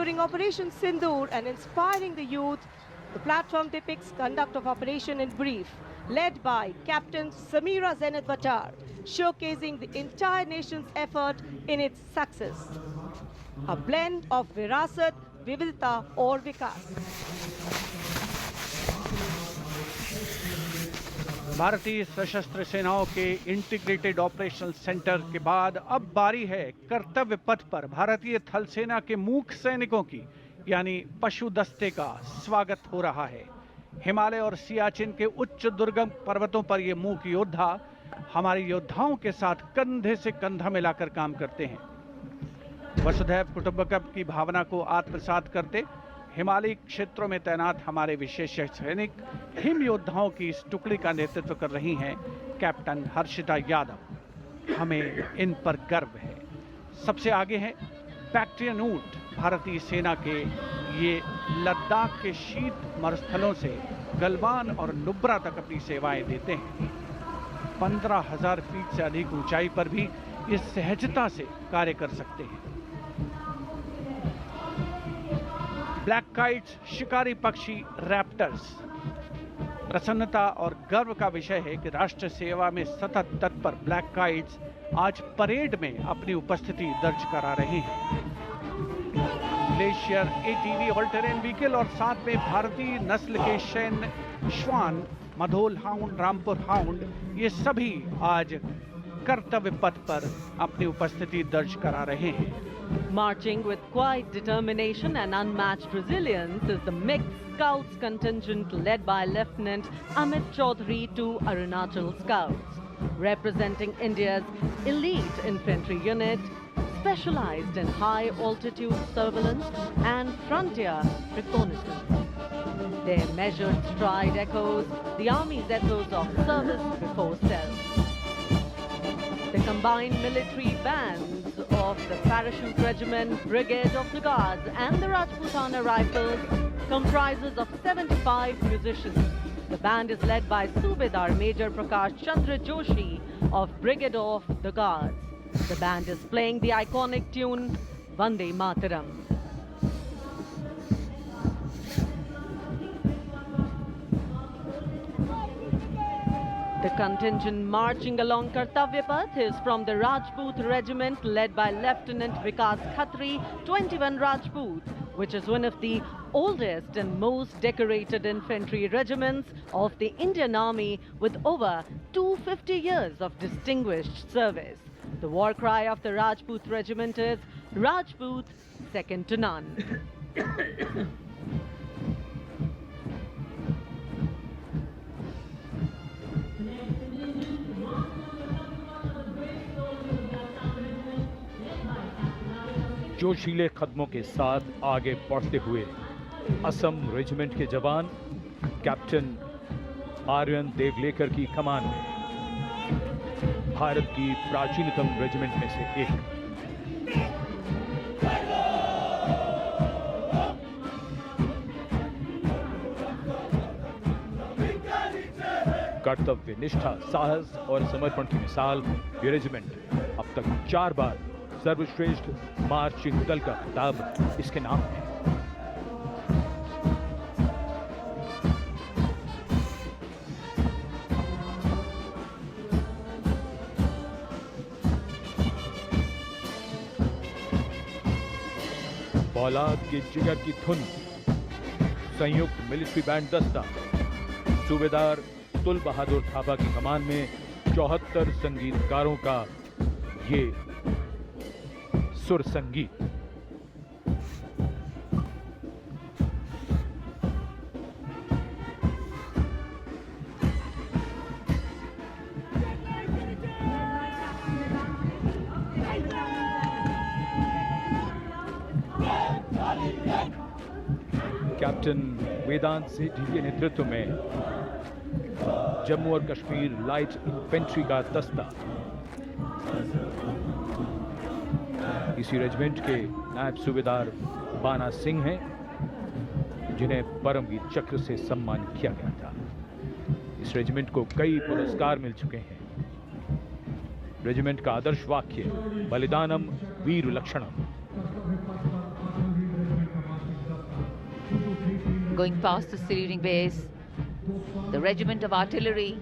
During Operation Sindoor and inspiring the youth, the platform depicts conduct of operation in brief, led by Captain Samira Zenith Bhatar, showcasing the entire nation's effort in its success. A blend of Virasat, Vividta और विकास। भारतीय सशस्त्र सेनाओं के integrated operational centre के बाद अब बारी है कर्तव्य पथ पर भारतीय थल सेना के मूक सैनिकों की, यानी पशु दस्ते का स्वागत हो रहा है। हिमालय और सियाचिन के उच्च दुर्गम पर्वतों पर ये मूक योद्धा हमारे योद्धाओं के साथ कंधे से कंधा मिलाकर काम करते हैं। वसुधैव कुटुंबकम की भावना को आत्मसात करते हिमालयी क्षेत्रों में तैनात हमारे विशेष सैनिक हिम योद्धाओं की इस टुकड़ी का नेतृत्व कर रही हैं कैप्टन हर्षिता यादव। हमें इन पर गर्व है। सबसे आगे हैं बैक्ट्रियन ऊंट, भारतीय सेना के ये लद्दाख के शीत मरुस्थलों से गलवान और नुब्रा तक अपनी सेवाएं देते हैं। 15,000 फीट से अधिक ऊंचाई पर भी ये सहजता से कार्य कर सकते हैं। ब्लैक काइट्स, शिकारी पक्षी रैप्टर्स। प्रसन्नता और गर्व का विषय है कि राष्ट्र सेवा में सतत तत्पर ब्लैक काइट्स आज परेड में अपनी उपस्थिति दर्ज करा रहे हैं। Glacier ATV all terrain vehicle और साथ में भारतीय नस्ल के सैन्य श्वान, मधोल हाउंड, रामपुर हाउंड, ये सभी आज कर्तव्य पथ पर अपनी उपस्थिति दर्ज करा रहे हैं। Marching with quiet determination and unmatched resilience is the mixed Scouts contingent led by Lieutenant Amit Chaudhary to Arunachal Scouts, representing India's elite infantry unit, specialized in high-altitude surveillance and frontier reconnaissance. Their measured stride echoes the Army's ethos of service before self. The combined military bands of the Parachute Regiment, Brigade of the Guards and the Rajputana Rifles comprises of 75 musicians. The band is led by Subedar Major Prakash Chandra Joshi of Brigade of the Guards. The band is playing the iconic tune Vande Mataram. The contingent marching along Kartavya Path is from the Rajput Regiment led by Lieutenant Vikas Khatri, 21 Rajput, which is one of the oldest and most decorated infantry regiments of the Indian Army with over 250 years of distinguished service. The war cry of the Rajput Regiment is Rajput, second to none. जोशीले कदमों के साथ आगे बढ़ते हुए Assam regiment के जवान captain Aryan Devlekar की कमान में, भारत की प्राचीनतम रेजिमेंट में से एक। कर्तव्य निष्ठा, साहस और समर्पण की मिसाल ये रेजिमेंट अब तक 4 बार सर्वश्रेष्ठ मार्चिंग दल का खिताब इसके नाम है। औलाद के जिगर की धुन, संयुक्त मिलिट्री बैंड दस्ता, सूबेदार तुल बहादुर थापा की कमान में 74 संगीतकारों का ये सुर संगीत। कैप्टन वेदांत सेठी के नेतृत्व में जम्मू और कश्मीर लाइट इन्फेंट्री का दस्ता इसी रेजिमेंट के नायब सूबेदार बाना सिंह हैं, जिन्हें परमवीर चक्र से सम्मानित किया गया था। इस रेजिमेंट को कई पुरस्कार मिल चुके हैं। रेजिमेंट का आदर्श वाक्य बलिदानम वीर लक्षणम। going past the saluting base, the regiment of artillery.